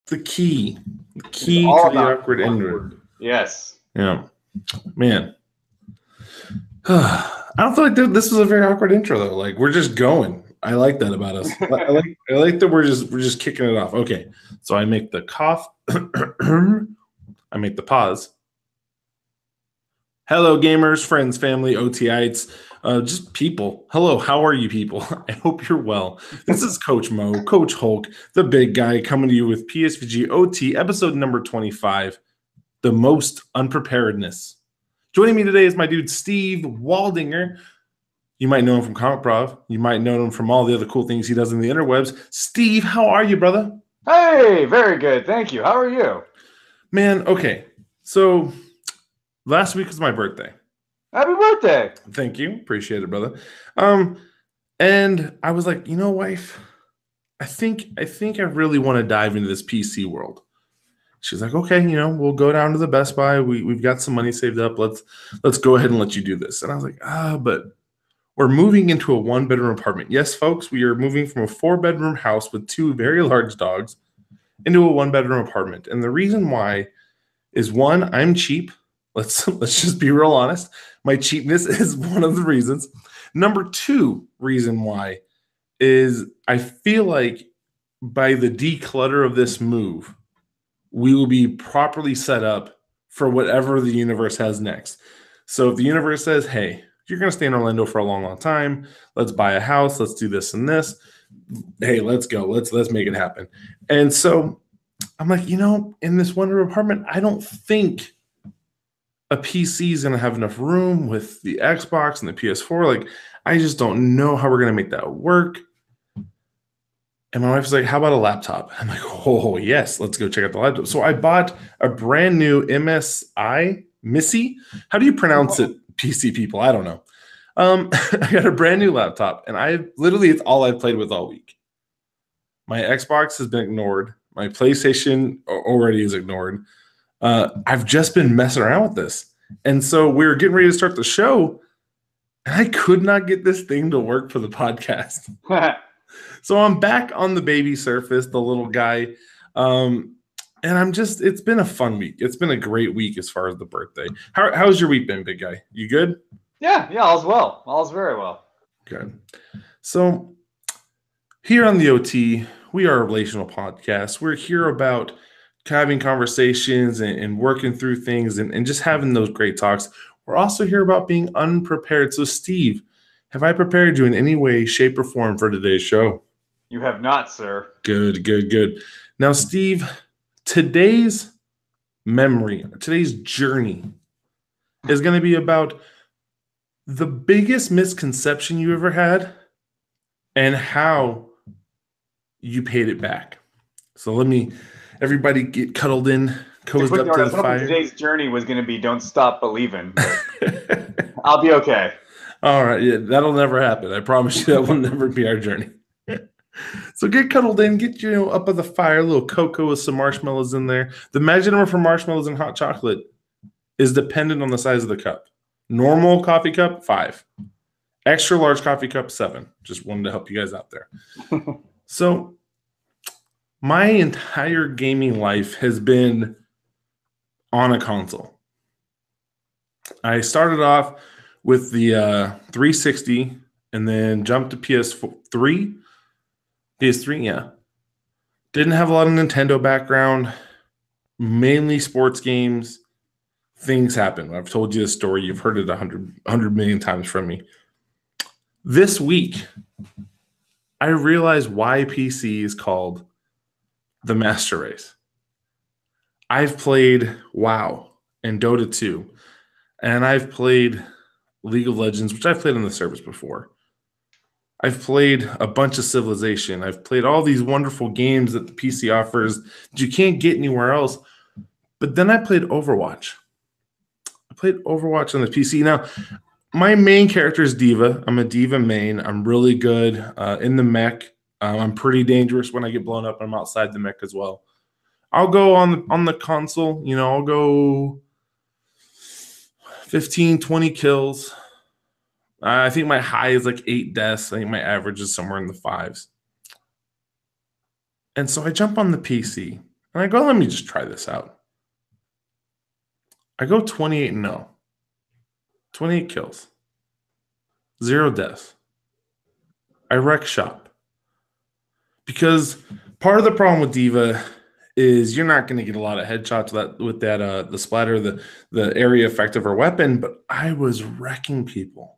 the key It's all to the about awkward ending. Yes. Yeah, man. I don't feel like this was a very awkward intro though. Like we're just going. I like that about us. I like that we're just kicking it off. Okay, so I make the cough. I make the pause. Hello, gamers, friends, family, OTites, just people. Hello, how are you people? I hope you're well. This is Coach Mo, Coach Hulk, the big guy, coming to you with PSVG OT, episode number 25, the most unpreparedness. Joining me today is my dude, Steve Waldinger. You might know him from Comic Prov. You might know him from all the other cool things he does in the interwebs. Steve, how are you, brother? Hey, very good. Thank you. How are you? Man, okay. So last week was my birthday. Happy birthday. Thank you. Appreciate it, brother. And I was like, wife, I think I really want to dive into this PC world. She's like, okay, we'll go down to the Best Buy. We've got some money saved up. Let's go ahead and let you do this. And I was like, but we're moving into a 1-bedroom apartment. Yes, folks, we are moving from a 4-bedroom house with 2 very large dogs into a 1-bedroom apartment. And the reason why is, one, I'm cheap. Let's just be real honest. My cheapness is one of the reasons. Number 2 reason why is I feel like by the declutter of this move, we will be properly set up for whatever the universe has next. So if the universe says, hey, you're going to stay in Orlando for a long, long time, let's buy a house, let's do this and this. Hey, let's go. Let's make it happen. And so I'm like, in this 1-room apartment, I don't think a PC is going to have enough room with the Xbox and the PS4. Like, I just don't know how we're going to make that work. And my wife's like, how about a laptop? I'm like, oh, yes, let's go check out the laptop. So I bought a brand new Missy. How do you pronounce it, PC people? I don't know. I got a brand new laptop, and it's all I've played with all week. My Xbox has been ignored. My PlayStation already is ignored. I've just been messing around with this. And so we were getting ready to start the show, and I could not get this thing to work for the podcast. So I'm back on the baby Surface, the little guy. And it's been a fun week. It's been a great week as far as the birthday. How's your week been, big guy? You good? Yeah, all's well. All's very well. Good. So here on the OT, we are a relational podcast. We're here about having conversations and working through things and just having those great talks. We're also here about being unprepared. So, Steve, have I prepared you in any way, shape, or form for today's show? You have not, sir. Good. Now, Steve, today's journey is going to be about the biggest misconception you ever had and how you paid it back. So everybody get cuddled in, cozied up to the fire. Today's journey was going to be don't stop believing. I'll be okay. All right. Yeah, that'll never happen. I promise you that will never be our journey. So get cuddled in, get up at the fire, a little cocoa with some marshmallows in there. The magic number for marshmallows and hot chocolate is dependent on the size of the cup. Normal coffee cup, 5. Extra large coffee cup, 7. Just wanted to help you guys out there. So my entire gaming life has been on a console. I started off with the 360 and then jumped to PS3, yeah. Didn't have a lot of Nintendo background, mainly sports games. Things happen. I've told you this story. You've heard it 100 million times from me. This week, I realized why PC is called the Master Race. I've played WoW and Dota 2, and I've played League of Legends, which I've played on the service before. I've played a bunch of Civilization. I've played all these wonderful games that the PC offers that you can't get anywhere else. But then I played Overwatch. I played Overwatch on the PC. Now, my main character is D.Va. I'm a D.Va main. I'm really good in the mech. I'm pretty dangerous when I get blown up. I'm outside the mech as well. I'll go on the console. I'll go 15, 20 kills. I think my high is like 8 deaths. I think my average is somewhere in the 5s. And so I jump on the PC. And I go, let me just try this out. I go 28-0. 28 kills. 0 deaths. I wreck shop. Because part of the problem with Diva is you're not going to get a lot of headshots with that the splatter, the area effect of her weapon, but I was wrecking people.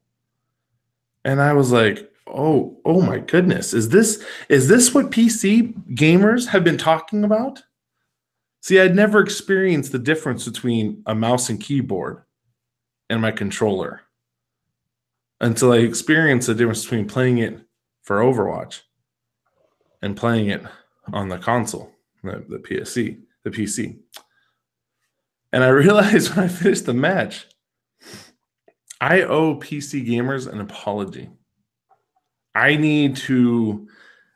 And I was like, oh my goodness. Is this what PC gamers have been talking about? See, I'd never experienced the difference between a mouse and keyboard and my controller until I experienced the difference between playing it for Overwatch and playing it on the console, the PC. And I realized when I finished the match, I owe PC gamers an apology. I need to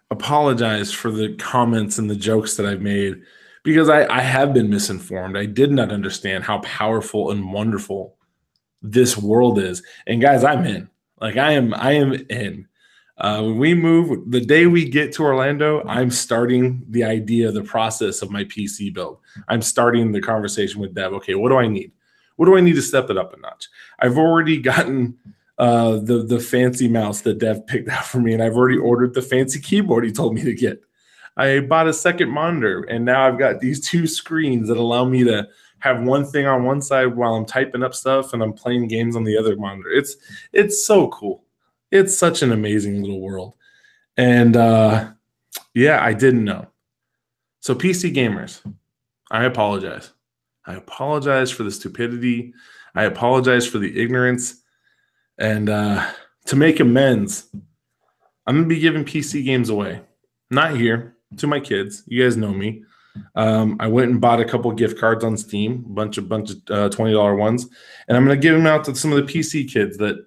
apologize for the comments and the jokes that I've made because I have been misinformed. I did not understand how powerful and wonderful this world is. And guys, I'm in. Like I am in. When we move, the day we get to Orlando, I'm starting the process of my PC build. I'm starting the conversation with Dev. Okay, what do I need? What do I need to step it up a notch? I've already gotten the fancy mouse that Dev picked out for me, and I've already ordered the fancy keyboard he told me to get. I bought a second monitor, and now I've got these 2 screens that allow me to have one thing on one side while I'm typing up stuff and I'm playing games on the other monitor. It's so cool. It's such an amazing little world. And yeah, I didn't know. So PC gamers, I apologize. I apologize for the stupidity. I apologize for the ignorance. And to make amends, I'm going to be giving PC games away. Not here, to my kids. You guys know me. I went and bought a couple gift cards on Steam, a bunch of $20 ones, and I'm going to give them out to some of the PC kids that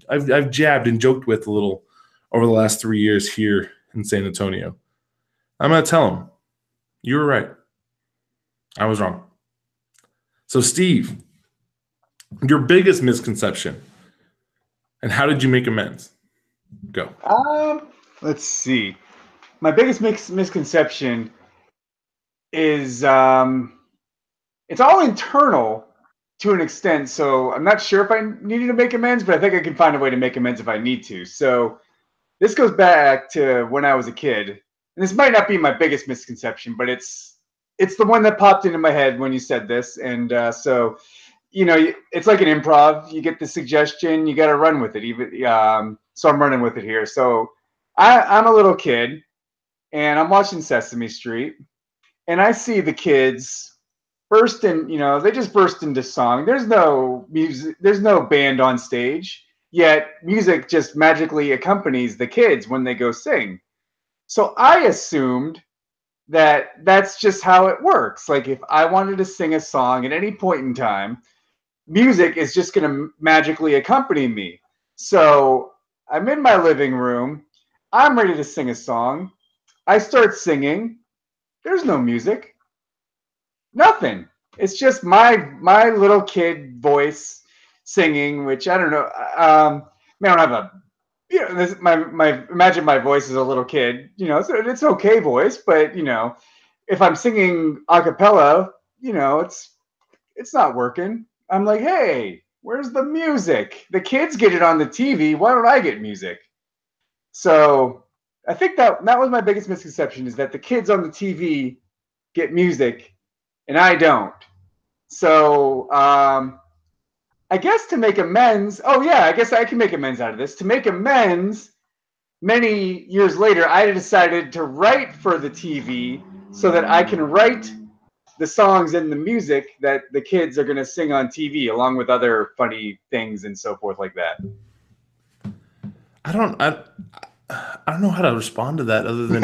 I've jabbed and joked with a little over the last 3 years here in San Antonio. I'm going to tell them, you were right. I was wrong. So, Steve, your biggest misconception, and how did you make amends? Go. Let's see. My biggest misconception is it's all internal to an extent. So I'm not sure if I needed to make amends, but I think I can find a way to make amends if I need to. So this goes back to when I was a kid. And this might not be my biggest misconception, but it's the one that popped into my head when you said this. And so, you know, it's like an improv. You get the suggestion, you got to run with it. So I'm running with it here. So I'm a little kid, and I'm watching Sesame Street, and I see the kids burst in, they just burst into song. There's no music, there's no band on stage, yet music just magically accompanies the kids when they go sing. So I assumed that that's just how it works. Like if I wanted to sing a song at any point in time, music is just going to magically accompany me. So I'm in my living room. I'm ready to sing a song. I start singing. There's no music. Nothing. It's just my little kid voice singing, which I don't know. I don't have a, imagine my voice as a little kid, so it's okay voice, but if I'm singing a cappella, it's not working. I'm like, hey, where's the music? The kids get it on the TV. Why don't I get music? So I think that was my biggest misconception, is that the kids on the TV get music and I don't. So I guess to make amends, I guess I can make amends out of this. To make amends, many years later, I decided to write for the TV so that I can write the songs and the music that the kids are going to sing on TV, along with other funny things and so forth like that. I don't know how to respond to that other than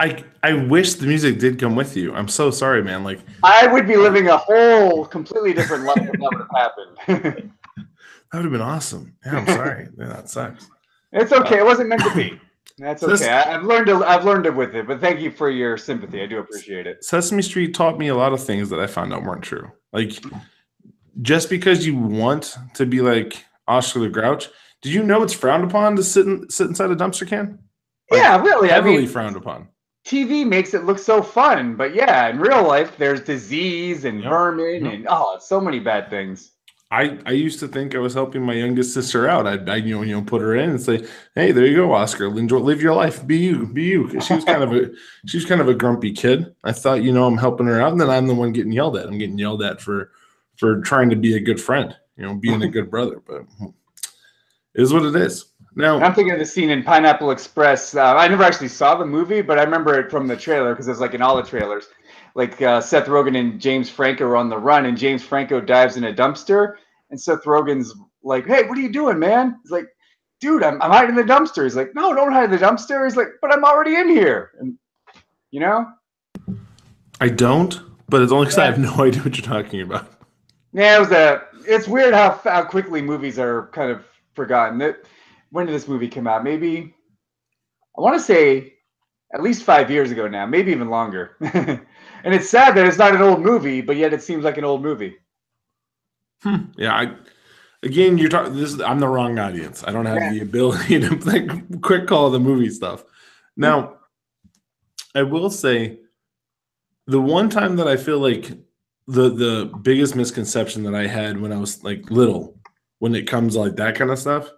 I wish the music did come with you. I'm so sorry, man. Like I would be living a whole completely different life if that would have happened. That would have been awesome. Yeah, I'm sorry. Yeah, that sucks. It's okay. It wasn't meant to be. That's okay. I've learned it with it, but thank you for your sympathy. I do appreciate it. Sesame Street taught me a lot of things that I found out weren't true. Like just because you want to be like Oscar the Grouch, did you know it's frowned upon to sit inside a dumpster can? Like, yeah, really. Heavily frowned upon. TV makes it look so fun, but yeah, in real life, there's disease and Yep. vermin and so many bad things. I used to think I was helping my youngest sister out. I put her in and say, "Hey, there you go, Oscar. Enjoy, live your life. Be you, be you." 'Cause she was kind of a grumpy kid. I thought, I'm helping her out, and then I'm the one getting yelled at. I'm getting yelled at for trying to be a good friend, being a good brother. But it is what it is. Now, I'm thinking of the scene in Pineapple Express. I never actually saw the movie, but I remember it from the trailer because it's like in all the trailers. Like Seth Rogen and James Franco are on the run, and James Franco dives in a dumpster, and Seth Rogen's like, "Hey, what are you doing, man?" He's like, "Dude, I'm hiding in the dumpster." He's like, "No, don't hide in the dumpster." He's like, "But I'm already in here," and I don't, but it's only because I have no idea what you're talking about. Yeah, it's weird how quickly movies are kind of forgotten. When did this movie come out? Maybe I want to say at least 5 years ago now, maybe even longer. And it's sad that it's not an old movie, but yet it seems like an old movie. Yeah, again, you're talking. I'm the wrong audience. I don't have the ability to quick call the movie stuff. Now, I will say, the one time that I feel like the biggest misconception that I had when I was like little, when it comes to like that kind of stuff,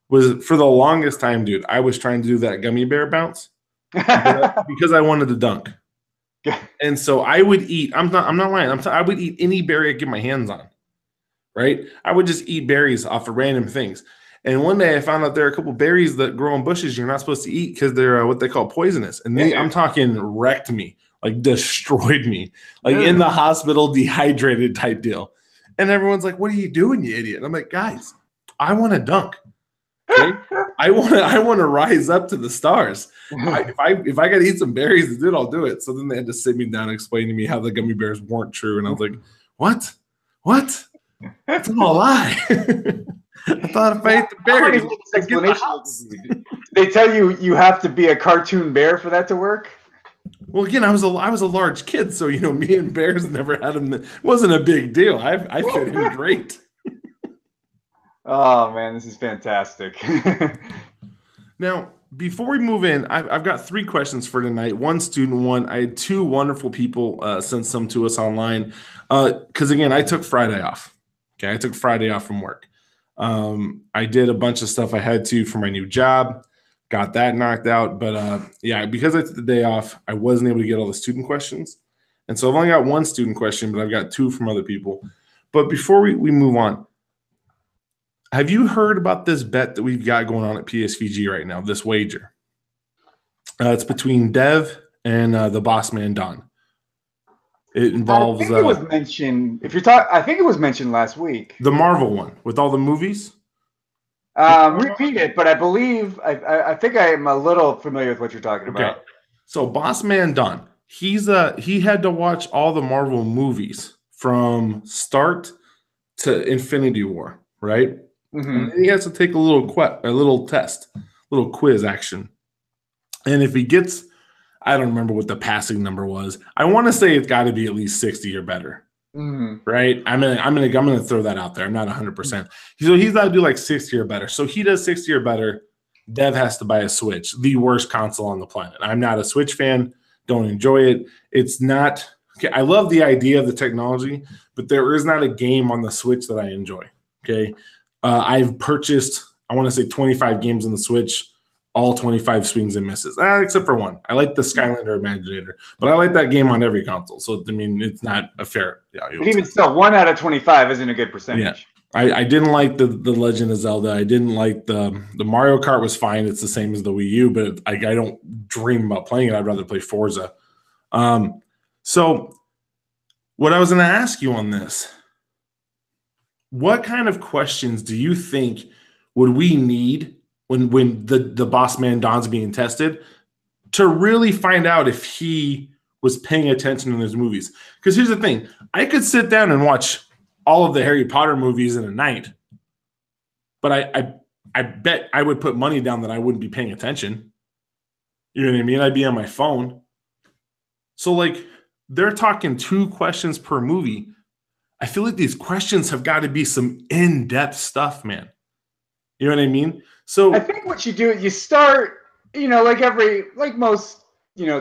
was for the longest time, dude, I was trying to do that gummy bear bounce because I wanted to dunk. And so I would eat. I'm not lying. I would eat any berry I could get my hands on. Right? I would just eat berries off of random things. And one day I found out there are a couple berries that grow in bushes you're not supposed to eat because they're what they call poisonous. And I'm talking wrecked me, like destroyed me, like in the hospital, dehydrated type deal. And everyone's like, "What are you doing, you idiot?" And I'm like, "Guys, I want to dunk. Okay? I want to rise up to the stars. If I got to eat some berries, dude, I'll do it." So then they had to sit me down and explain to me how the gummy bears weren't true. And I was like, "What? What? It's all a lie." I thought if I ate the berries, they tell you have to be a cartoon bear for that to work. Well, again, I was a large kid, so me and bears never had them. It wasn't a big deal. I fit in great. Oh man, this is fantastic. Now, before we move in, I've got 3 questions for tonight. One student one. I had 2 wonderful people send some to us online because again, I took Friday off. Okay, I took Friday off from work. I did a bunch of stuff I had to for my new job, got that knocked out. But because I took the day off, I wasn't able to get all the student questions. And so I've only got 1 student question, but I've got 2 from other people. But before we move on, have you heard about this bet that we've got going on at PSVG right now, this wager? It's between Dev and the boss man, Don. It involves. I think it was mentioned. I think it was mentioned last week. The Marvel one with all the movies. Repeat it, but I believe I think I am a little familiar with what you're talking about. So, Boss Man Don, he had to watch all the Marvel movies from start to Infinity War, right? Mm-hmm. And then he has to take a little test, a little quiz action, and if he gets, I don't remember what the passing number was. I want to say it's got to be at least 60 or better. Mm-hmm. Right? I'm gonna throw that out there. I'm not 100%. So he's got to do like 60 or better. So he does 60 or better. Dev has to buy a Switch, the worst console on the planet. I'm not a Switch fan. Don't enjoy it. It's not. Okay, I love the idea of the technology, but there is not a game on the Switch that I enjoy. Okay, I've purchased, I want to say 25 games on the Switch. All 25 swings and misses, except for one. I like the Skylander Imaginator, but I like that game on every console. So, I mean, it's not a fair. But even still, 1 out of 25 isn't a good percentage. Yeah. I didn't like the Legend of Zelda. I didn't like the Mario Kart was fine. It's the same as the Wii U, but I don't dream about playing it. I'd rather play Forza. So what I was going to ask you on this, what kind of questions do you think would we need when the boss man Don's being tested to really find out if he was paying attention in his movies? Because here's the thing. I could sit down and watch all of the Harry Potter movies in a night, but I bet I would put money down that I wouldn't be paying attention. You know what I mean? I'd be on my phone. So, like, they're talking 2 questions per movie. I feel like these questions have got to be some in-depth stuff, man. You know what I mean? So I think what you do, you start, like most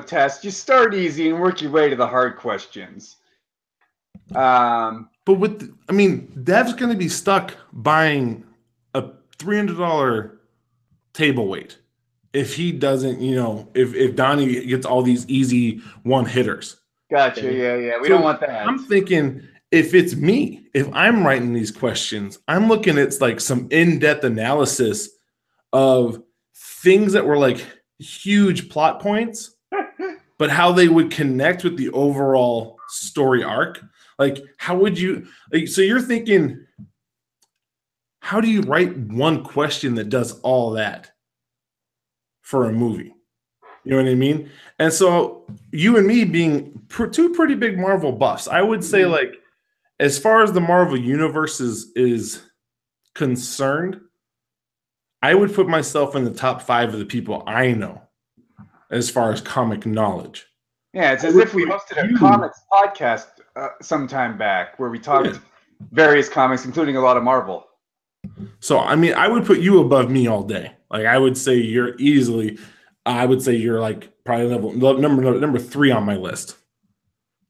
test, you start easy and work your way to the hard questions. But Dev's going to be stuck buying a $300 table weight if he doesn't, if Donnie gets all these easy one hitters. Gotcha. Okay? Yeah. We don't want that. I'm thinking if it's me, if I'm writing these questions, I'm looking at like some in-depth analysis of things that were like huge plot points, but how they would connect with the overall story arc. Like, how would you, so you're thinking, how do you write one question that does all that for a movie? You know what I mean? And so you and me being two pretty big Marvel buffs, I would say, like, as far as the Marvel universe is concerned, I would put myself in the top 5 of the people I know as far as comic knowledge. Yeah, it's as if we hosted a comics podcast sometime back where we talked various comics, including a lot of Marvel. So, I would put you above me all day. Like, I would say you're like probably number 3 on my list.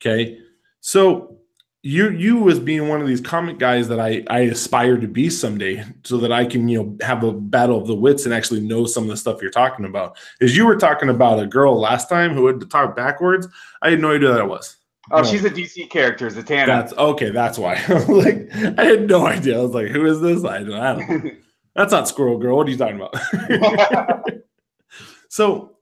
Okay. So you as being one of these comic guys that I aspire to be someday, so that I can, have a battle of the wits and actually know some of the stuff you're talking about. As you were talking about a girl last time who had to talk backwards, I had no idea who that was. Oh, she's a DC character, Zatanna. That's why. Like, I had no idea. I was like, who is this? I don't know. That's not Squirrel Girl. What are you talking about? So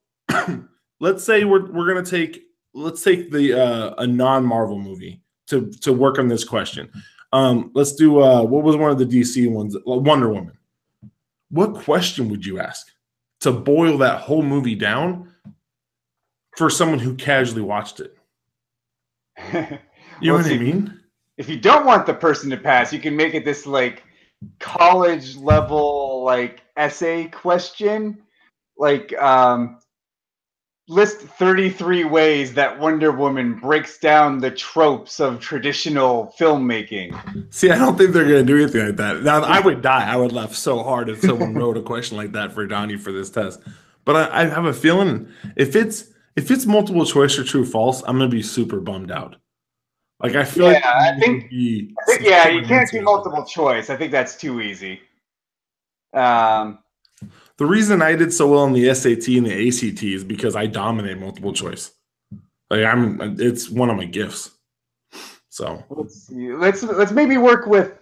let's say let's take the a non-Marvel movie to work on this question. Let's do what was one of the DC ones? Wonder Woman. What question would you ask to boil that whole movie down for someone who casually watched it? You know what I mean? If you don't want the person to pass, you can make it this like college level like essay question, like list 33 ways that Wonder Woman breaks down the tropes of traditional filmmaking. See, I don't think they're going to do anything like that. Now, I would die. I would laugh so hard if someone wrote a question like that for Donnie for this test. But I have a feeling if it's multiple choice or true false, I'm going to be super bummed out. Like, I feel like I think you can't do multiple choice. I think that's too easy. The reason I did so well in the SAT and the ACT is because I dominate multiple choice. Like, it's one of my gifts. So let's see. Let's maybe work with.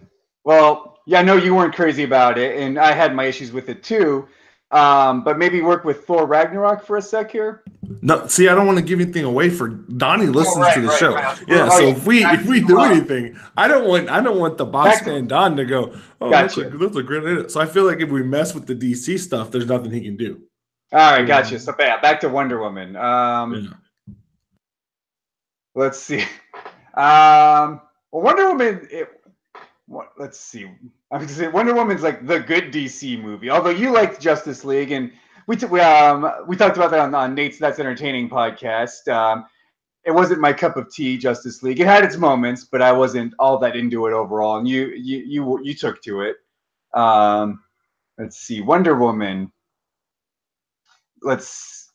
Well, yeah, I know you weren't crazy about it, and I had my issues with it too. But maybe work with Thor Ragnarok for a sec here. No, see, I don't want to give anything away for Donnie listens to the show. Right. Yeah, so if we do anything, I don't want the boss man Don to go, oh, gotcha. that's a great idea. So I feel like if we mess with the DC stuff, there's nothing he can do. All right, gotcha. So back to Wonder Woman. Let's see. Well, Wonder Woman. Let's see. I was gonna say Wonder Woman's like the good DC movie. Although you liked Justice League, and we talked about that on Nate's That's Entertaining podcast. It wasn't my cup of tea, Justice League. It had its moments, but I wasn't all that into it overall. And you took to it. Let's see, Wonder Woman. Let's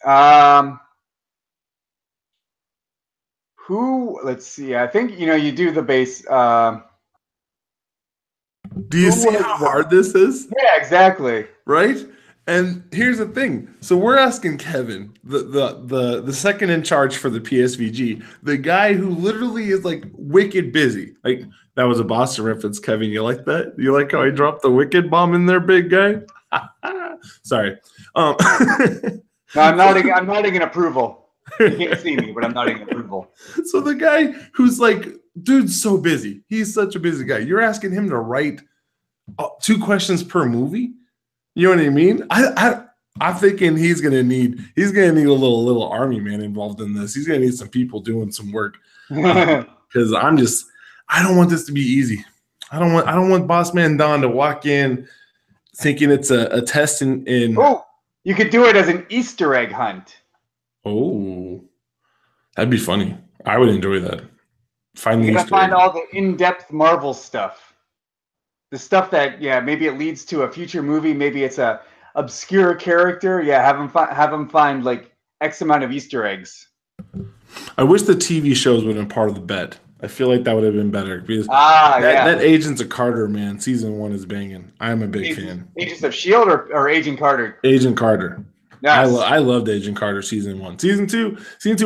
see. I think you do the base. Do you see how hard this is? Yeah, exactly. Right? And here's the thing. So we're asking Kevin, the second in charge for the PSVG, the guy who literally is like wicked busy. Like, that was a Boston reference, Kevin. You like that? You like how I dropped the wicked bomb in there, big guy? Sorry. No, I'm nodding in approval. You can't see me, but I'm nodding in approval. So the guy who's like, dude's so busy. He's such a busy guy. You're asking him to write 2 questions per movie? You know what I mean? I'm thinking he's gonna need a little army man involved in this. He's gonna need some people doing some work. Because I don't want this to be easy. I don't want Boss Man Don to walk in thinking it's a test in Oh, you could do it as an Easter egg hunt. Oh, that'd be funny. I would enjoy that. You gotta find all the in-depth Marvel stuff. The stuff that, maybe it leads to a future movie. Maybe it's a obscure character. Yeah, have them find like X amount of Easter eggs. I wish the TV shows would have been part of the bet. I feel like that would have been better because yeah. that Agents of Carter, man, season 1 is banging. I'm a big fan. Agents of S.H.I.E.L.D. or Agent Carter? Agent Carter. Yes. I loved Agent Carter season 1. Season 2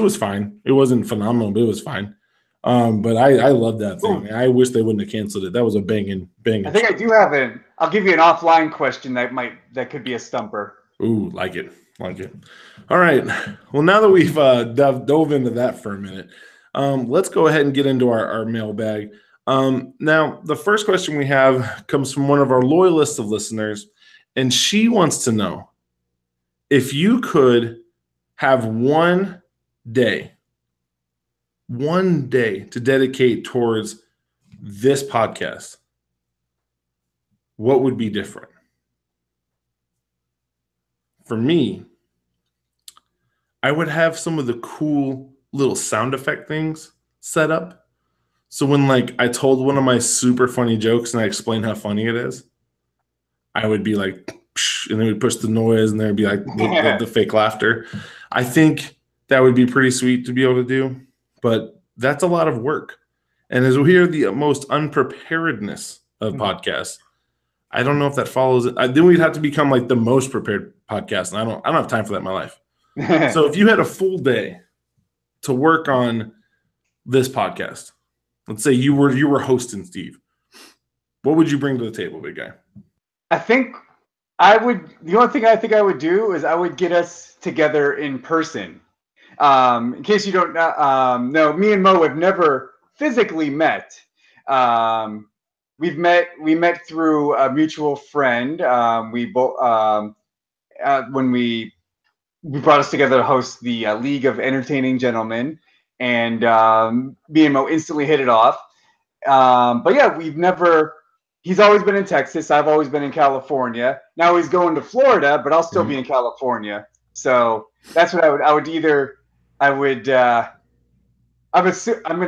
was fine. It wasn't phenomenal, but it was fine. But I love that thing. Ooh. I wish they wouldn't have canceled it. That was a banging. I think I do have I'll give you an offline question that could be a stumper. Ooh, like it. All right. Well, now that we've dove into that for a minute, let's go ahead and get into our mailbag. Now, the first question we have comes from one of our loyalists of listeners, and she wants to know if you could have one day to dedicate towards this podcast, what would be different? For me, I would have some of the cool little sound effect things set up. So when I told one of my super funny jokes and I explained how funny it is, I would be like, psh, and then we'd push the noise and there'd be like the fake laughter. I think that would be pretty sweet to be able to do, but that's a lot of work. And as we hear the most unpreparedness of podcasts, I don't know if that follows it. Then we'd have to become like the most prepared podcast, and I don't have time for that in my life. So if you had a full day to work on this podcast, let's say you were hosting, Steve, what would you bring to the table, big guy? I think the only thing I think I would do is I would get us together in person. In case you don't know, me and Mo have never physically met. We met through a mutual friend. We both when we brought us together to host the League of Entertaining Gentlemen, and me and Mo instantly hit it off. But yeah, he's always been in Texas. I've always been in California. Now he's going to Florida, but I'll still be in California. So that's what I'm going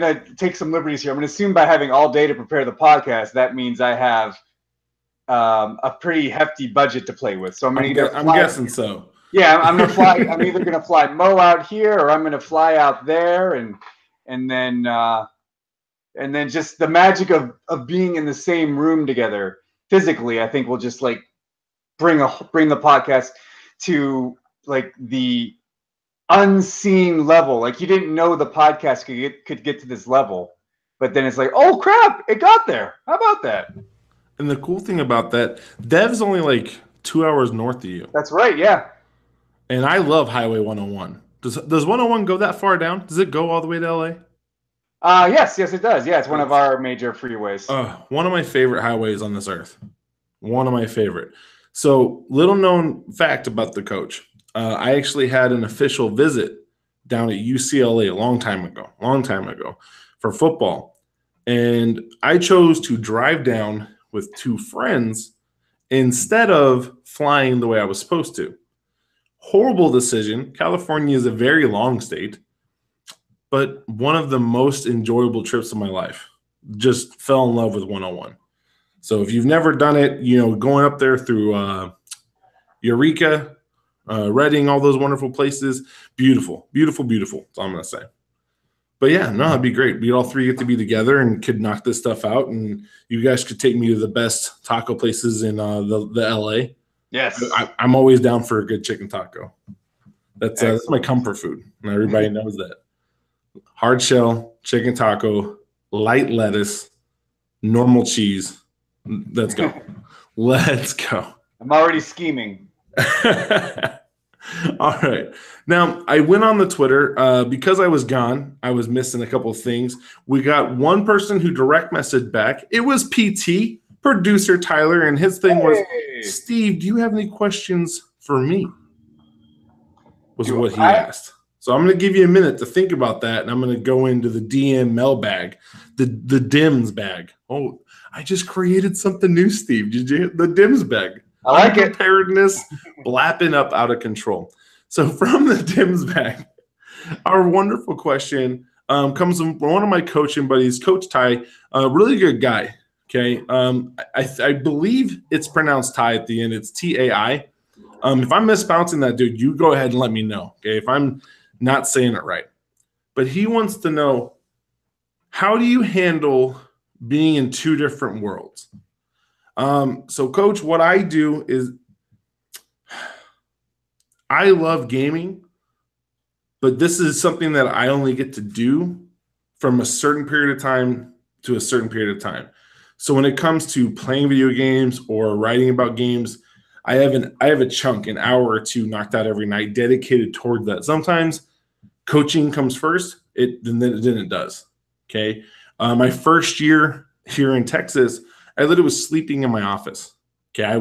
to take some liberties here. I'm going to assume by having all day to prepare the podcast, that means I have a pretty hefty budget to play with. So I'm guessing so. Yeah, I'm going to fly. I'm either going to fly Mo out here, or I'm going to fly out there, and then just the magic of being in the same room together physically, I think will just bring the podcast to the unseen level. You didn't know the podcast could get to this level, but then it's oh crap, it got there. How about that? And the cool thing about that, Dev's only 2 hours north of you. That's right, yeah. And I love Highway 101. Does 101 go that far down? Does it go all the way to LA? Yes, it does. Yeah, it's one of our major freeways. One of my favorite highways on this earth. One of my favorite. So, little known fact about the coach. I actually had an official visit down at UCLA a long time ago for football. And I chose to drive down with 2 friends instead of flying the way I was supposed to. Horrible decision. California is a very long state, but one of the most enjoyable trips of my life. Just fell in love with 101. So if you've never done it, going up there through Eureka, Reading, all those wonderful places, beautiful, beautiful, beautiful. That's all I'm going to say. But yeah, no, it'd be great. We'd all 3 get to be together and could knock this stuff out, and you guys could take me to the best taco places in the LA. Yes. I'm always down for a good chicken taco. That's my comfort food, and everybody knows that. Hard shell, chicken taco, light lettuce, normal cheese. Let's go. Let's go. I'm already scheming. All right. Now, I went on the Twitter because I was gone. I was missing a couple of things. We got one person who direct messaged back. It was PT, producer Tyler, and his thing was, Steve, do you have any questions for me? Was what he asked. So I'm going to give you a minute to think about that, and I'm going to go into the DM mailbag, the DIMS bag. Oh, I just created something new, Steve. Did you? The DIMS bag. I like it. Unpreparedeness, blapping up out of control. So from the DIMS bag, our wonderful question comes from one of my coaching buddies, Coach Ty, a really good guy. Okay, I believe it's pronounced Ty at the end. It's TAI. If I'm mispronouncing that, dude, you go ahead and let me know, okay, if I'm not saying it right. But he wants to know, how do you handle being in two different worlds? So, Coach, what I do is I love gaming, but this is something that I only get to do from a certain period of time to a certain period of time. So when it comes to playing video games or writing about games, I have a chunk, an hour or two knocked out every night dedicated toward that. Sometimes coaching comes first, then it does. Okay. My first year here in Texas, I literally was sleeping in my office. Okay.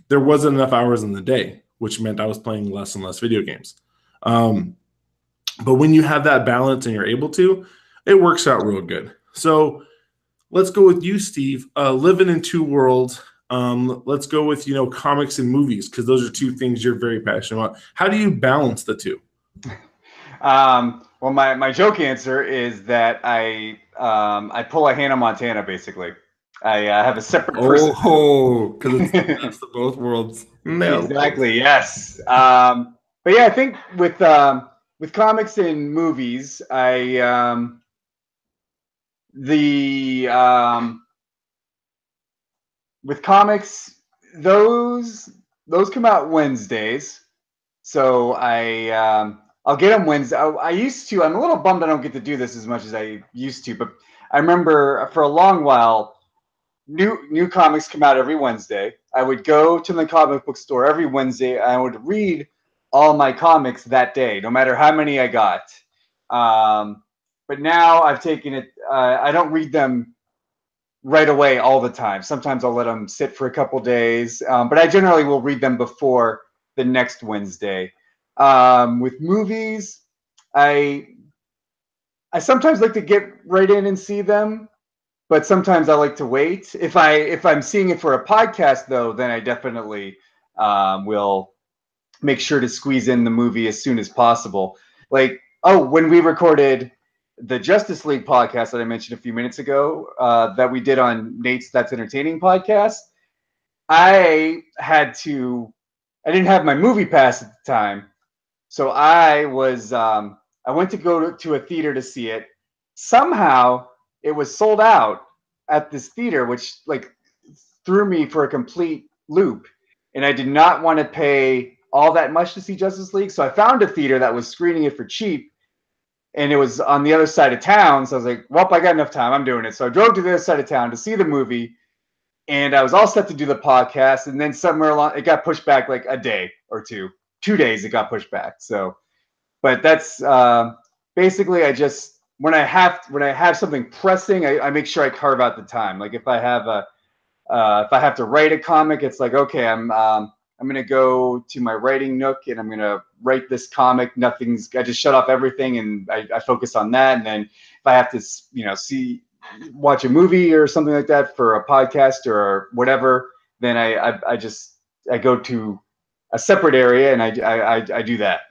There wasn't enough hours in the day, which meant I was playing less and less video games. But when you have that balance and you're able to, it works out real good. So let's go with you, Steve. Living in two worlds. Let's go with, comics and movies, because those are two things you're very passionate about. How do you balance the two? Well, my joke answer is that I pull a Hannah Montana, basically. I have a separate person. Oh, because it's the best of both worlds. No. Exactly. Yes. But yeah, I think with comics and movies, with comics, those come out Wednesdays, so I'll get them Wednesday. I used to. I'm a little bummed I don't get to do this as much as I used to, but I remember for a long while, new comics come out every Wednesday. I would go to the comic book store every Wednesday. I would read all my comics that day, no matter how many I got. But now I've taken it. I don't read them right away all the time. Sometimes I'll let them sit for a couple days, but I generally will read them before the next Wednesday. With movies, I sometimes like to get right in and see them, but sometimes I like to wait. If I'm seeing it for a podcast, though, then I definitely will make sure to squeeze in the movie as soon as possible. Like, when we recorded the Justice League podcast that I mentioned a few minutes ago, that we did on Nate's That's Entertaining podcast, I didn't have my movie pass at the time, so I went to go to a theater to see it. Somehow it was sold out at this theater, which threw me for a complete loop, and I did not want to pay all that much to see Justice League, so I found a theater that was screening it for cheap. And it was on the other side of town. So I was like, well, I got enough time. I'm doing it. So I drove to the other side of town to see the movie. And I was all set to do the podcast. And then somewhere along, it got pushed back like a day or two. 2 days it got pushed back. So, but that's basically, when I have something pressing, I make sure I carve out the time. Like if I have to write a comic, it's like, okay, I'm going to go to my writing nook and I'm going to write this comic. I just shut off everything and I focus on that. And then if I have to, watch a movie or something like that for a podcast or whatever, then I go to a separate area and I do that.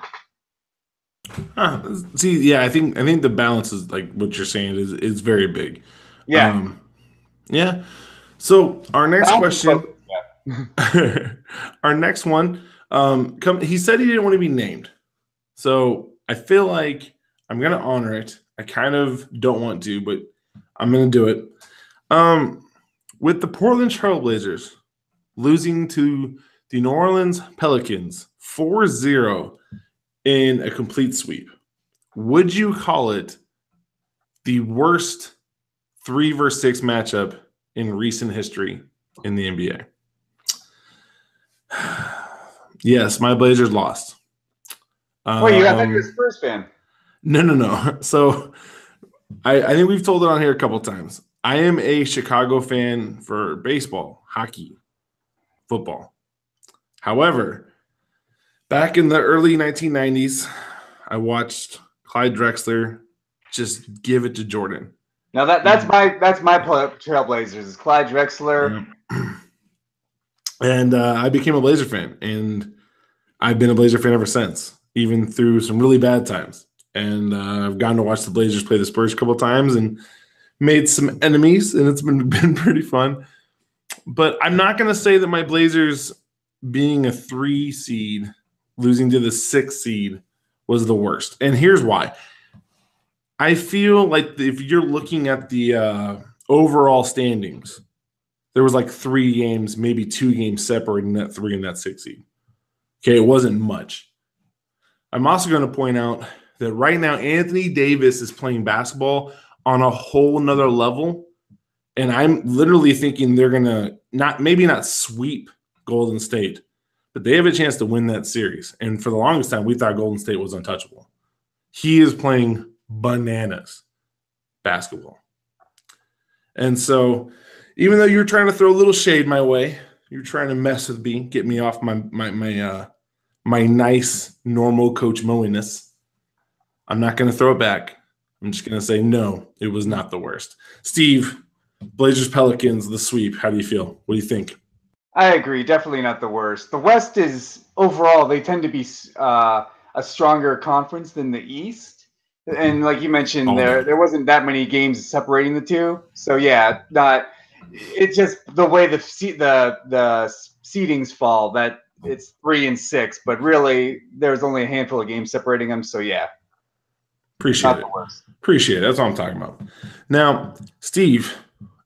See, yeah, I think the balance is like what you're saying is very big. Yeah. Yeah. So our next question. Our next one, he said he didn't want to be named. So I feel like I'm going to honor it. I kind of don't want to, but I'm going to do it. With the Portland Trailblazers losing to the New Orleans Pelicans 4-0 in a complete sweep, would you call it the worst 3-versus-6 matchup in recent history in the NBA? Yes, my Blazers lost. Wait, I thought you were a Spurs fan. No. So I think we've told it on here a couple times. I am a Chicago fan for baseball, hockey, football. However, back in the early 1990s, I watched Clyde Drexler just give it to Jordan. Now that's my Trailblazers is Clyde Drexler. Yeah. And I became a Blazer fan, and I've been a Blazer fan ever since, even through some really bad times. And I've gotten to watch the Blazers play the Spurs a couple of times and made some enemies, and it's been pretty fun. But I'm not going to say that my Blazers being a 3 seed, losing to the 6 seed was the worst. And here's why. I feel like if you're looking at the overall standings, there was like 3 games, maybe 2 games separating that 3 and that 6 seed. Okay, it wasn't much. I'm also going to point out that right now Anthony Davis is playing basketball on a whole nother level. And I'm literally thinking they're going to maybe not sweep Golden State, but they have a chance to win that series. And for the longest time, we thought Golden State was untouchable. He is playing bananas basketball. And so even though you're trying to throw a little shade my way, you're trying to mess with me, get me off my nice, normal Coach Moiness, I'm not going to throw it back. I'm just going to say, no, it was not the worst. Steve, Blazers Pelicans, the sweep. How do you feel? What do you think? I agree. Definitely not the worst. The West is overall, they tend to be a stronger conference than the East. And like you mentioned, there wasn't that many games separating the two. So yeah, it's just the way the seedings fall, that it's 3 and 6, but really there's only a handful of games separating them. So yeah. Appreciate it. Appreciate it. That's what I'm talking about. Now, Steve,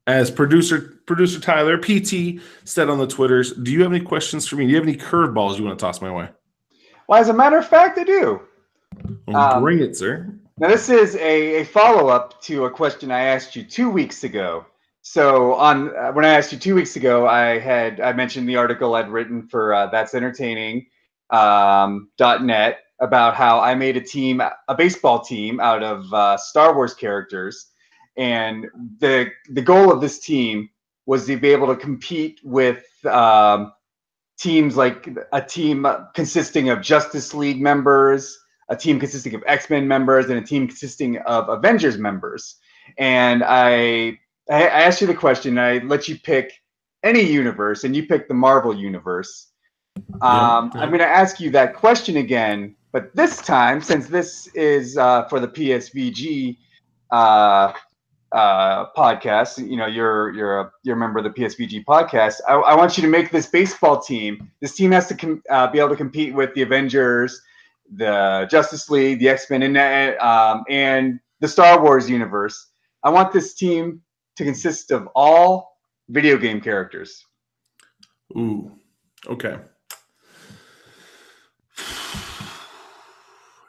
as producer Tyler, PT, said on the Twitters, do you have any questions for me? Do you have any curveballs you want to toss my way? Well, as a matter of fact, I do. Well, bring it, sir. Now, this is a follow-up to a question I asked you 2 weeks ago. So when I asked you 2 weeks ago, I mentioned the article I'd written for That's Entertaining .net about how I made a baseball team out of Star Wars characters. And the goal of this team was to be able to compete with teams like a team consisting of Justice League members, a team consisting of X-Men members, and a team consisting of Avengers members. And I asked you the question, and I let you pick any universe, and you picked the Marvel universe. I'm going to ask you that question again, but this time, since this is for the PSVG podcast, you're a member of the PSVG podcast. I want you to make this baseball team. This team has to be able to compete with the Avengers, the Justice League, the X-Men, and the Star Wars universe. I want this team to consist of all video game characters. Ooh, okay.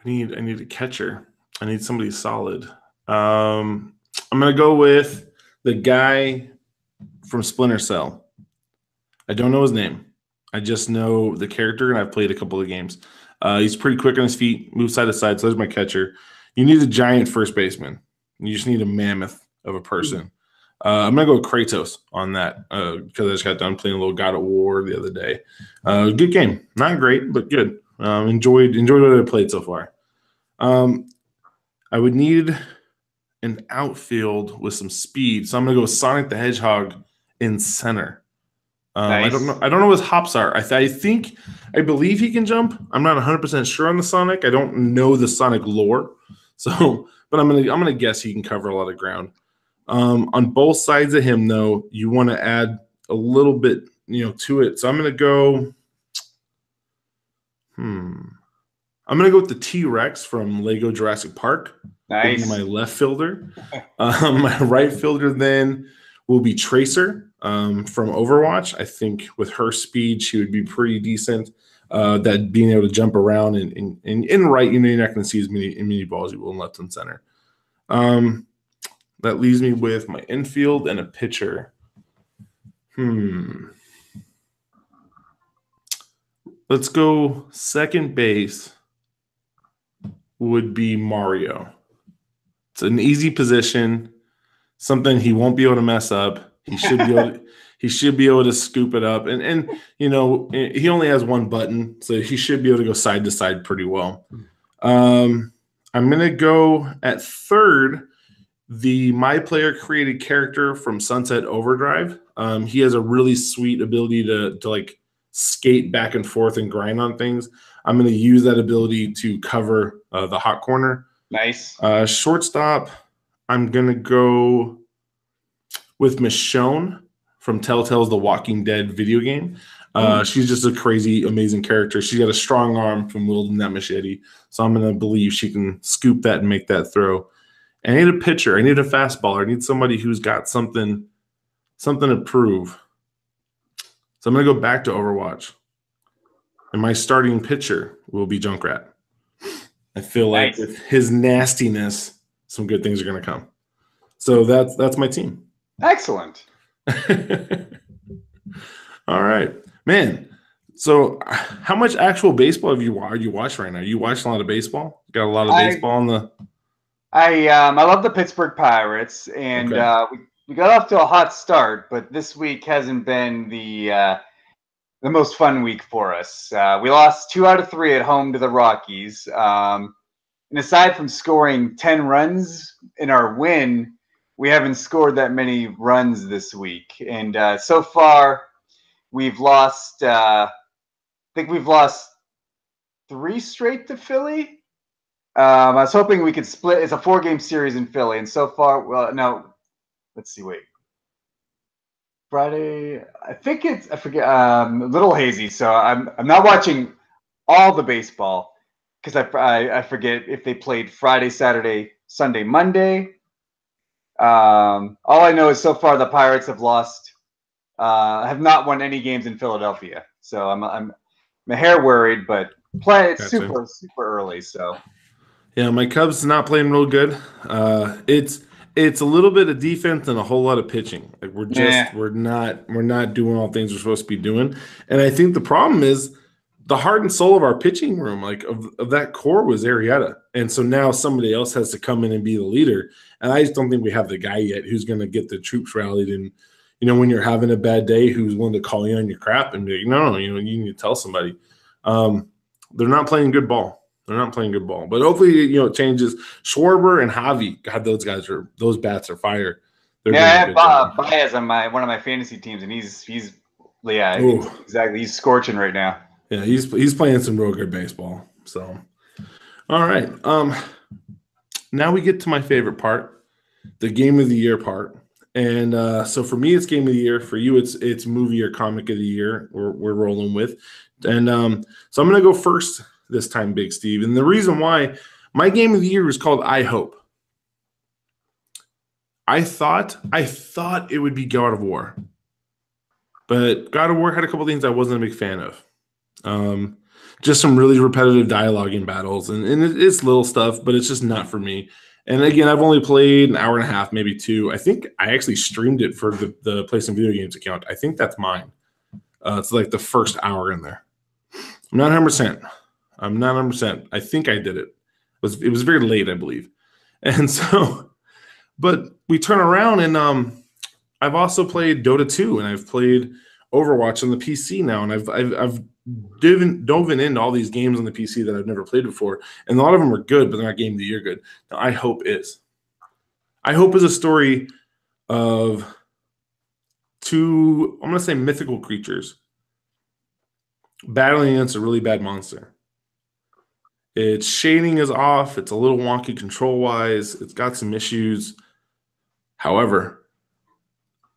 I need a catcher. I need somebody solid. I'm going to go with the guy from Splinter Cell. I don't know his name. I just know the character, and I've played a couple of games. He's pretty quick on his feet, moves side to side, so there's my catcher. You need a giant first baseman. You just need a mammoth of a person. I'm going to go with Kratos on that because I just got done playing a little God of War the other day. Good game. Not great, but good. Enjoyed what I played so far. I would need an outfield with some speed, so I'm going to go with Sonic the Hedgehog in center. Nice. I don't know what his hops are. I believe he can jump. I'm not 100% sure on the Sonic. I don't know the Sonic lore, but I'm gonna guess he can cover a lot of ground. On both sides of him, though, you want to add a little bit, to it. So I'm gonna go. I'm gonna go with the T-Rex from Lego Jurassic Park. Nice. Will be my left fielder. My right fielder then will be Tracer from Overwatch. I think with her speed, she would be pretty decent. That being able to jump around and in right, you're not going to see as many balls you will in left and center. That leaves me with my infield and a pitcher. Let's go second base would be Mario. It's an easy position, something he won't be able to mess up. He should be able to, he should be able to scoop it up. And he only has one button, so he should be able to go side to side pretty well. I'm going to go at third, the My Player created character from Sunset Overdrive. He has a really sweet ability to like skate back and forth and grind on things. I'm going to use that ability to cover the hot corner. Nice. Shortstop, I'm going to go with Michonne from Telltale's The Walking Dead video game. She's just a crazy, amazing character. She's got a strong arm from wielding that machete. So I'm going to believe she can scoop that and make that throw. And I need a pitcher. I need a fastballer. I need somebody who's got something to prove. So I'm going to go back to Overwatch. And my starting pitcher will be Junkrat. I feel like with his nastiness, some good things are going to come. So that's my team. Excellent. All right, man. So how much actual baseball are you watching right now? You watching a lot of baseball? Got a lot of baseball on the. I love the Pittsburgh Pirates, and we got off to a hot start, but this week hasn't been the most fun week for us. We lost 2 out of 3 at home to the Rockies. And aside from scoring 10 runs in our win, we haven't scored that many runs this week. And so far, we've lost. I think we've lost 3 straight to Philly. I was hoping we could split. It's a 4-game series in Philly, and so far, well, no. Let's see. Wait. Friday. I think it's. I forget. A little hazy, so I'm not watching all the baseball because I forget if they played Friday, Saturday, Sunday, Monday. All I know is so far the Pirates have lost. Have not won any games in Philadelphia, so I'm a hair worried, but it's super early, so. Yeah, my Cubs not playing real good. It's a little bit of defense and a whole lot of pitching. Like we're not doing all things we're supposed to be doing. And I think the problem is the heart and soul of our pitching room, like of that core, was Arrieta. And so now somebody else has to come in and be the leader. And I just don't think we have the guy yet who's going to get the troops rallied. And when you're having a bad day, who's willing to call you on your crap and be like, no, you need to tell somebody. They're not playing good ball. They're not playing good ball, but hopefully, it changes. Schwarber and Javi, God, those bats are fire. I have Baez on one of my fantasy teams, and he's exactly. He's scorching right now. Yeah, he's playing some real good baseball. So, all right. Now we get to my favorite part, the game of the year part. And so for me, it's game of the year. For you, it's movie or comic of the year. We're rolling with, and so I'm gonna go first this time, Big Steve. And the reason why my game of the year was called I Hope. I thought it would be God of War, but God of War had a couple things I wasn't a big fan of. Just some really repetitive dialogue in battles, and it's little stuff, but it's just not for me. And again, I've only played an hour and a half, maybe 2. I think I actually streamed it for the Play Some Video Games account. I think that's mine. It's like the first hour in there. I'm not 100%. I think I did it. It was very late, I believe. And so, but we turn around and I've also played Dota 2 and I've played Overwatch on the PC now, and I've dove into all these games on the PC that I've never played before, and a lot of them are good, but they're not game of the year good. Now, I Hope is a story of 2, I'm going to say, mythical creatures battling against a really bad monster. Its shading is off. It's a little wonky control-wise. It's got some issues. However,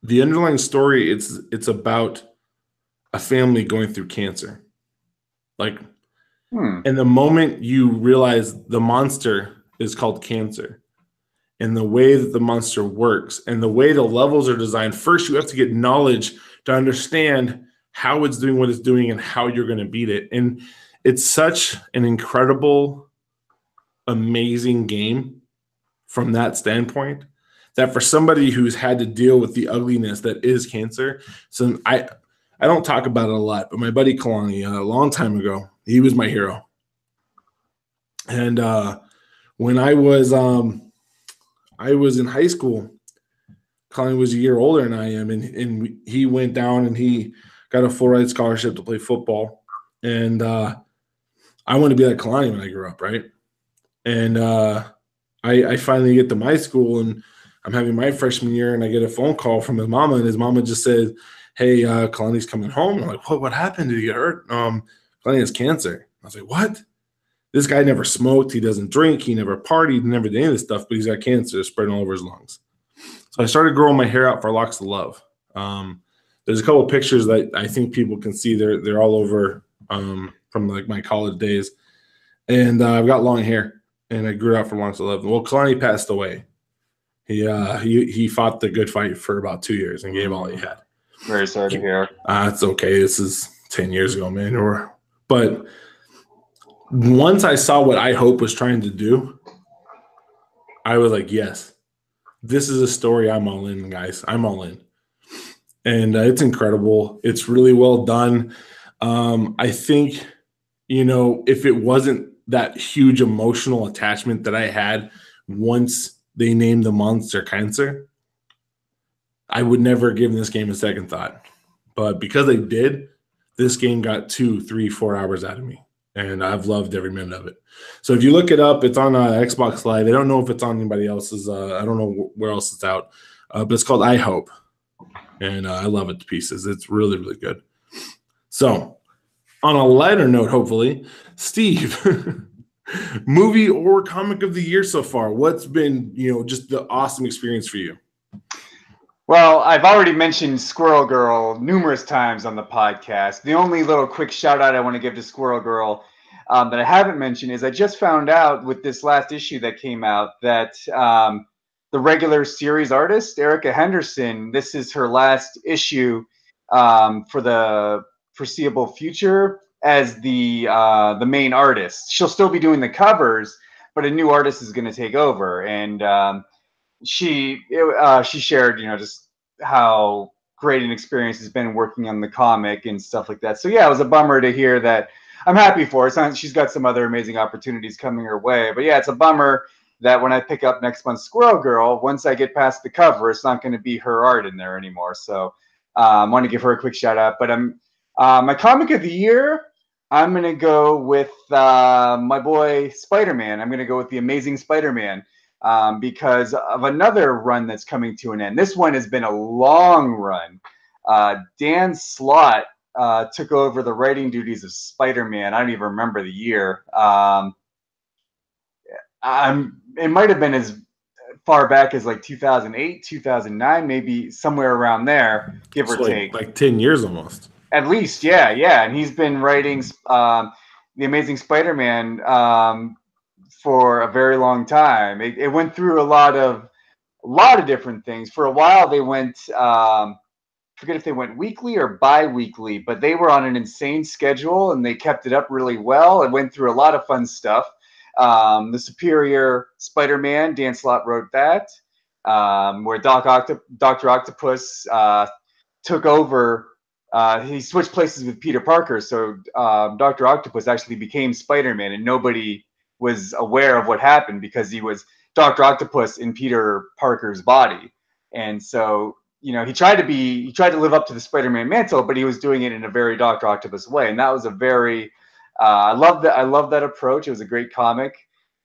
the underlying story, it's about a family going through cancer. And the moment you realize the monster is called cancer, and the way that the monster works, and the way the levels are designed, first you have to get knowledge to understand how it's doing what it's doing and how you're going to beat it. And it's such an incredible, amazing game from that standpoint that for somebody who's had to deal with the ugliness that is cancer. So I don't talk about it a lot, but my buddy Kalani, a long time ago, he was my hero. And when I was in high school, Kalani was a year older than I am, and he went down and he got a full-ride scholarship to play football. And I wanted to be like Kalani when I grew up, right? And I finally get to my school, and I'm having my freshman year, and I get a phone call from his mama, and his mama just said, "Hey, Kalani's coming home." I'm like, what happened? Did he get hurt? Kalani has cancer. I was like, what? This guy never smoked. He doesn't drink. He never partied. He never did any of this stuff, but he's got cancer spreading all over his lungs. So I started growing my hair out for locks of love. There's a couple of pictures that I think people can see. They're all over from like my college days. And I've got long hair, and I grew it out for once 11. Well, Kalani passed away. He fought the good fight for about 2 years and gave all he had. Very sorry to hear. It's okay. This is 10 years ago, man. But once I saw what I Hope was trying to do, I was like, yes, this is a story I'm all in, guys. I'm all in. And it's incredible. It's really well done. I think, if it wasn't that huge emotional attachment that I had once they named the monster Cancer, I would never give this game a second thought. But because they did, this game got 2, 3, 4 hours out of me. And I've loved every minute of it. So if you look it up, it's on Xbox Live. I don't know if it's on anybody else's. I don't know where else it's out. But it's called I Hope. And I love it to pieces. It's really, really good. So on a lighter note, hopefully, Steve, movie or comic of the year so far, what's been, just the awesome experience for you? Well, I've already mentioned Squirrel Girl numerous times on the podcast. The only little quick shout out I want to give to Squirrel Girl that I haven't mentioned is I just found out with this last issue that came out that the regular series artist, Erica Henderson, this is her last issue for the foreseeable future as the main artist. She'll still be doing the covers, but a new artist is going to take over. And she shared, just how great an experience has been working on the comic and stuff like that. So yeah, it was a bummer to hear that. I'm happy for her. She's got some other amazing opportunities coming her way. But yeah, it's a bummer that when I pick up next month's Squirrel Girl, once I get past the cover, it's not going to be her art in there anymore. So I want to give her a quick shout out. But my comic of the year, I'm going to go with my boy Spider-Man. I'm going to go with The Amazing Spider-Man. Because of another run that's coming to an end. This one has been a long run. Dan Slott took over the writing duties of Spider-Man. I don't even remember the year. It might have been as far back as like 2008, 2009, maybe somewhere around there, give or take. Like 10 years almost. At least, yeah. And he's been writing The Amazing Spider-Man for a very long time. It went through a lot of different things. For a while, they went, forget if they went weekly or bi-weekly, but they were on an insane schedule and they kept it up really well. It went through a lot of fun stuff. The Superior Spider-Man, Dan Slott wrote that, where Dr. Octopus took over. He switched places with Peter Parker, so Dr. Octopus actually became Spider-Man, and nobody was aware of what happened because he was Dr. Octopus in Peter Parker's body. And so, he tried to live up to the Spider-Man mantle, but he was doing it in a very Dr. Octopus way. And that was a very, I love that approach. It was a great comic.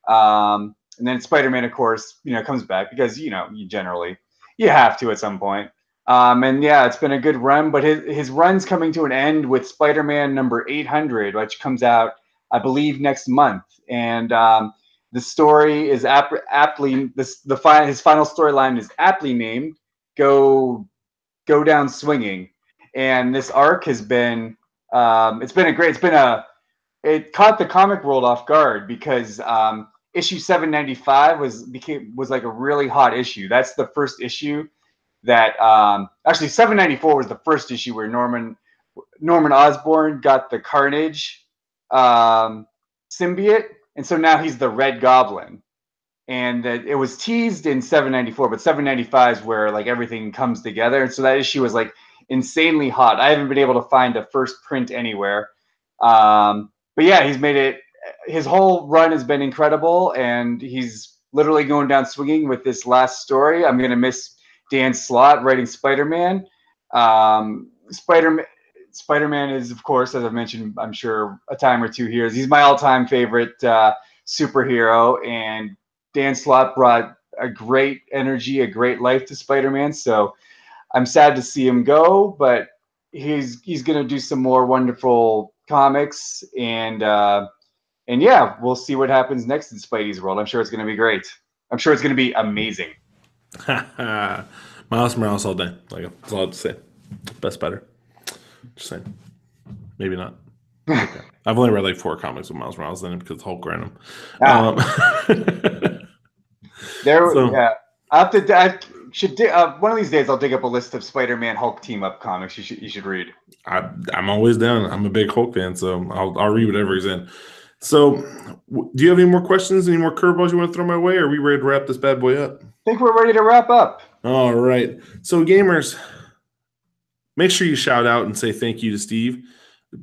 And then Spider-Man, of course, comes back because, you have to at some point. And yeah, it's been a good run, but his run's coming to an end with Spider-Man number 800, which comes out, I believe, next month. And the story is aptly his final storyline is aptly named "Go Down Swinging," and this arc has been it caught the comic world off guard because issue 795 was like a really hot issue. That's the first issue that actually 794 was the first issue where Norman Osborn got the Carnage symbiote, and so now he's the Red Goblin. And it was teased in 794, but 795 is where like everything comes together. And so that issue was like insanely hot. I haven't been able to find a first print anywhere. But yeah, he's made it. His whole run has been incredible, and he's literally going down swinging with this last story. I'm gonna miss Dan Slott writing Spider-Man. Spider-Man is, of course, as I've mentioned, I'm sure a time or two here, he's my all-time favorite superhero, and Dan Slott brought a great energy, a great life to Spider-Man. So I'm sad to see him go, but he's going to do some more wonderful comics, and yeah, we'll see what happens next in Spidey's world. I'm sure it's going to be great. I'm sure it's going to be amazing. Miles Morales all day. Like, that's all I have to say. Best better. Just saying. Maybe not. Okay. I've only read like 4 comics with Miles Morales in it because Hulk ran them. Yeah. I should one of these days I'll dig up a list of Spider-Man Hulk team up comics you should read. I'm always down. I'm a big Hulk fan, so I'll read whatever he's in. So, do you have any more questions? Any more curveballs you want to throw my way? Or are we ready to wrap this bad boy up? I think we're ready to wrap up. All right. So, gamers, make sure you shout out and say thank you to Steve.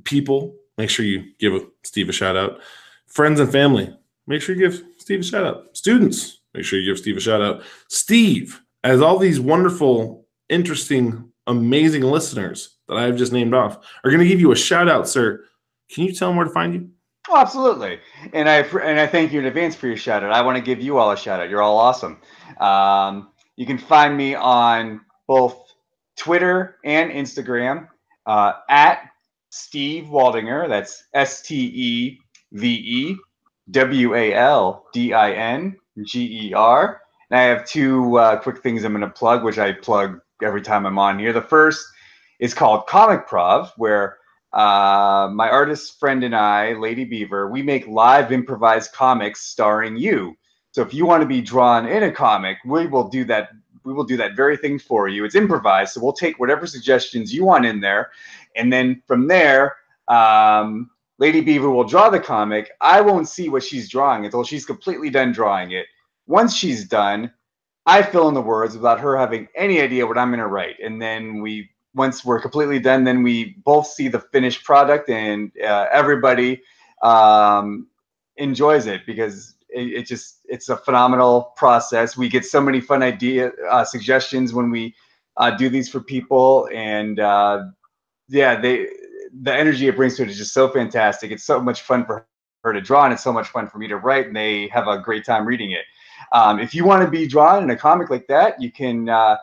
People, make sure you give Steve a shout out. Friends and family, make sure you give Steve a shout out. Students, make sure you give Steve a shout out. Steve, as all these wonderful, interesting, amazing listeners that I've just named off are going to give you a shout out, sir. Can you tell them where to find you? Oh, absolutely. And I thank you in advance for your shout out. I want to give you all a shout out. You're all awesome. You can find me on both Twitter and Instagram at Steve Waldinger. That's SteveWaldinger. And I have 2 quick things I'm going to plug, which I plug every time I'm on here. The first is called Comic Prov, where my artist friend and I, Lady Beaver, we make live improvised comics starring you. So if you want to be drawn in a comic, we will do that. We will do that very thing for you. It's improvised, so we'll take whatever suggestions you want in there, and then from there, Lady Beaver will draw the comic. I won't see what she's drawing until she's completely done drawing it. Once she's done, I fill in the words without her having any idea what I'm going to write, and then once we're completely done, then we both see the finished product, and everybody enjoys it because it's a phenomenal process. We get so many fun suggestions when we do these for people, and the energy it brings to it is just so fantastic. It's so much fun for her to draw, and it's so much fun for me to write, and they have a great time reading it. If you want to be drawn in a comic like that, you can go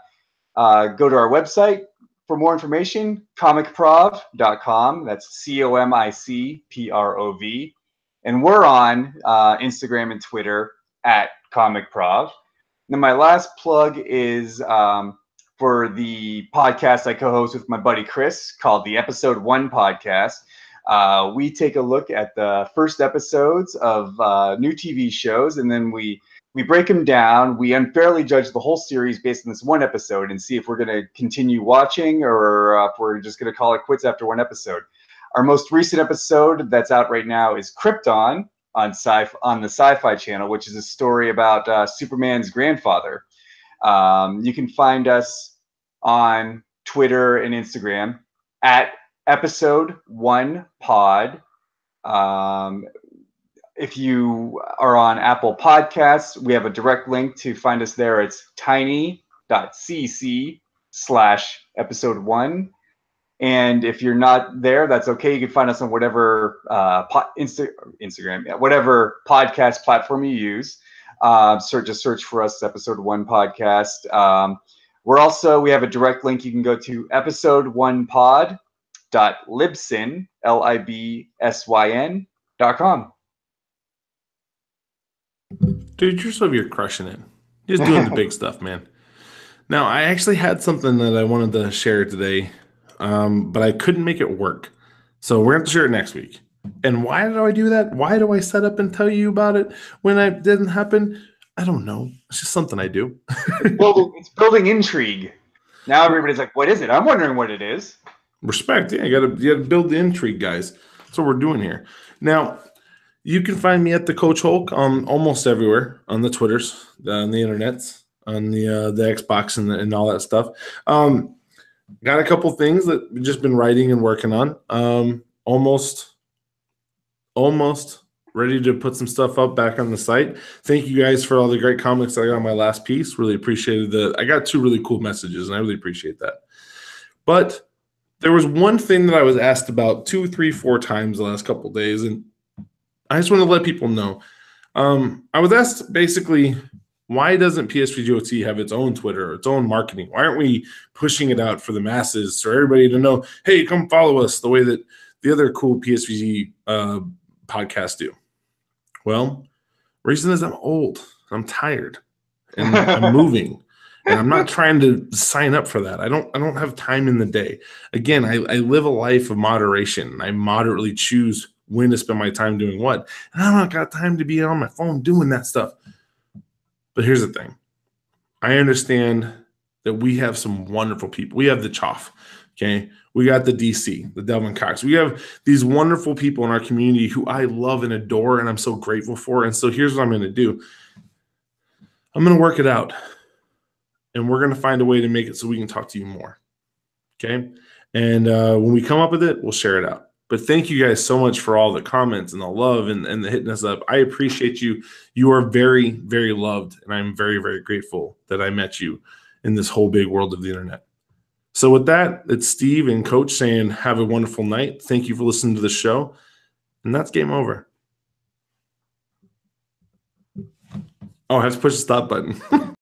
to our website. For more information, comicprov.com. That's COMICPROV. And we're on Instagram and Twitter at comicprov. And then my last plug is for the podcast I co-host with my buddy Chris called the Episode 1 Podcast. We take a look at the first episodes of new TV shows, and then we break them down. We unfairly judge the whole series based on this one episode and see if we're going to continue watching or if we're just going to call it quits after one episode. Our most recent episode that's out right now is Krypton on the Sci-Fi Channel, which is a story about Superman's grandfather. You can find us on Twitter and Instagram at Episode 1 Pod. If you are on Apple Podcasts, we have a direct link to find us there. It's tiny.cc/episode 1. And if you're not there, that's okay. You can find us on whatever Instagram, whatever podcast platform you use. Just search for us, Episode 1 Podcast. We have a direct link. You can go to episode1pod.libsyn.com. Dude, you're crushing it. You're just doing the big stuff, man. Now, I actually had something that I wanted to share today, but I couldn't make it work. So we're going to have to share it next week. And why do I do that? Why do I set up and tell you about it when it didn't happen? I don't know. It's just something I do. It's building intrigue. Now everybody's like, what is it? I'm wondering what it is. Respect. Yeah, you gotta build the intrigue, guys. That's what we're doing here. Now, you can find me at the Coach Hulk almost everywhere on the Twitters, on the internets, on the Xbox and all that stuff. Got a couple things that we've just been writing and working on. Almost ready to put some stuff up back on the site. Thank you guys for all the great comments I got on my last piece. Really appreciated I got 2 really cool messages, and I really appreciate that. But there was one thing that I was asked about 2, 3, 4 times the last couple of days, and I just want to let people know. I was asked basically, why doesn't PSVG OT have its own Twitter or its own marketing? Why aren't we pushing it out for the masses for everybody to know, hey, come follow us the way that the other cool PSVG podcasts do? Well, reason is I'm old. I'm tired. And I'm moving. And I'm not trying to sign up for that. I don't have time in the day. Again, I live a life of moderation. I moderately choose when to spend my time doing what. And I don't got time to be on my phone doing that stuff. But here's the thing. I understand that we have some wonderful people. We have the Choff, okay? We got the DC, the Delvin Cox. We have these wonderful people in our community who I love and adore, and I'm so grateful for. And so here's what I'm going to do. I'm going to work it out, and we're going to find a way to make it so we can talk to you more, okay? And when we come up with it, we'll share it out. But thank you guys so much for all the comments and the love and the hitting us up. I appreciate you. You are very, very loved, and I'm very, very grateful that I met you in this whole big world of the internet. So with that, it's Steve and Coach saying have a wonderful night. Thank you for listening to the show, and that's game over. Oh, I have to push the stop button.